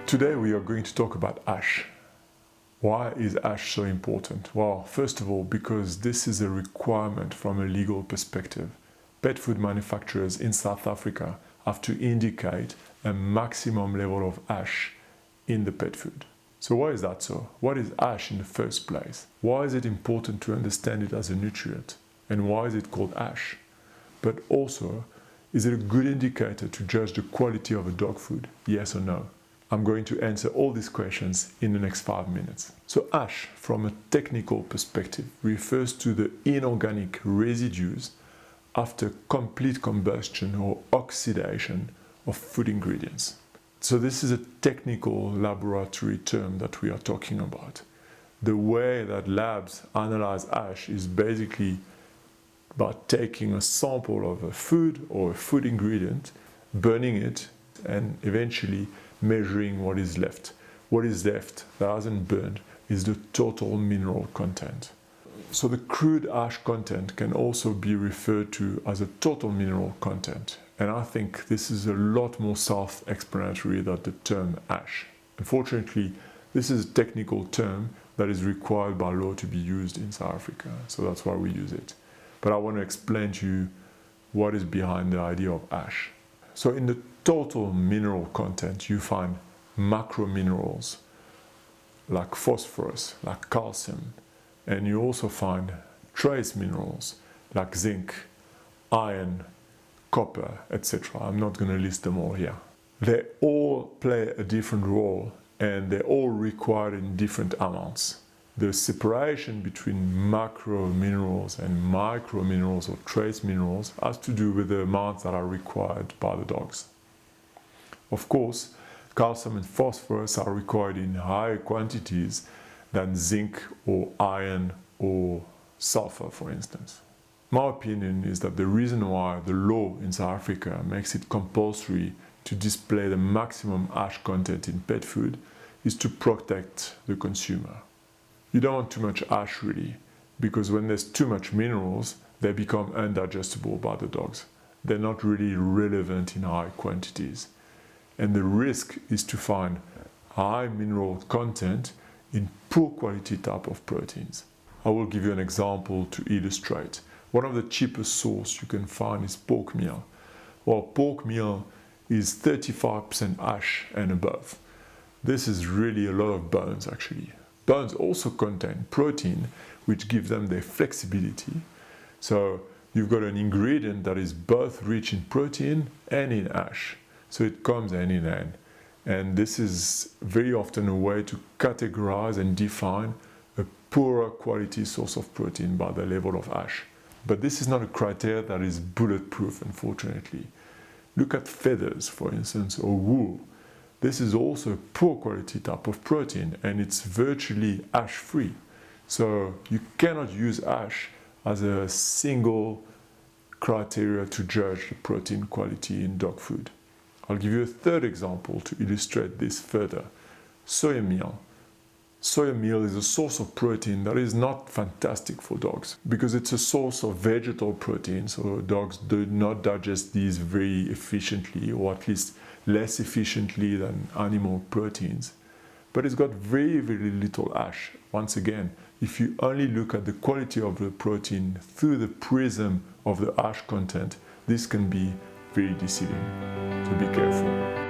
Today we are going to talk about ash. Why is ash so important? Well, first of all, because this is a requirement from a legal perspective. Pet food manufacturers in South Africa have to indicate a maximum level of ash in the pet food. So why is that so? What is ash in the first place? Why is it important to understand it as a nutrient? And why is it called ash? But also, is it a good indicator to judge the quality of a dog food? Yes or no? I'm going to answer all these questions in the next 5 minutes. So ash, from a technical perspective, refers to the inorganic residues after complete combustion or oxidation of food ingredients. So this is a technical laboratory term that we are talking about. The way that labs analyze ash is basically by taking a sample of a food or a food ingredient, burning it, and eventually measuring what is left. What is left that hasn't burned is the total mineral content. So the crude ash content can also be referred to as a total mineral content. And I think this is a lot more self-explanatory than the term ash. Unfortunately, this is a technical term that is required by law to be used in South Africa. So that's why we use it. But I want to explain to you what is behind the idea of ash. So in the total mineral content, you find macro minerals like phosphorus, like calcium, and you also find trace minerals like zinc, iron, copper, etc. I'm not going to list them all here. They all play a different role and they're all required in different amounts. The separation between macro minerals and micro minerals or trace minerals has to do with the amounts that are required by the dogs. Of course, calcium and phosphorus are required in higher quantities than zinc or iron or sulfur, for instance. My opinion is that the reason why the law in South Africa makes it compulsory to display the maximum ash content in pet food is to protect the consumer. You don't want too much ash really, because when there's too much minerals, they become undigestible by the dogs. They're not really relevant in high quantities. And the risk is to find high mineral content in poor quality type of proteins. I will give you an example to illustrate. One of the cheapest sources you can find is pork meal. Well, pork meal is 35% ash and above. This is really a lot of bones actually. Bones also contain protein, which gives them their flexibility. So you've got an ingredient that is both rich in protein and in ash. So it comes hand in hand. And this is very often a way to categorize and define a poorer quality source of protein by the level of ash. But this is not a criteria that is bulletproof, unfortunately. Look at feathers, for instance, or wool. This is also a poor quality type of protein and it's virtually ash-free. So you cannot use ash as a single criteria to judge the protein quality in dog food. I'll give you a third example to illustrate this further. Soya meal. Soya meal is a source of protein that is not fantastic for dogs because it's a source of vegetal protein, so dogs do not digest these very efficiently, or at least less efficiently than animal proteins. But it's got very, very little ash. Once again, if you only look at the quality of the protein through the prism of the ash content, this can be very deceiving. So be careful.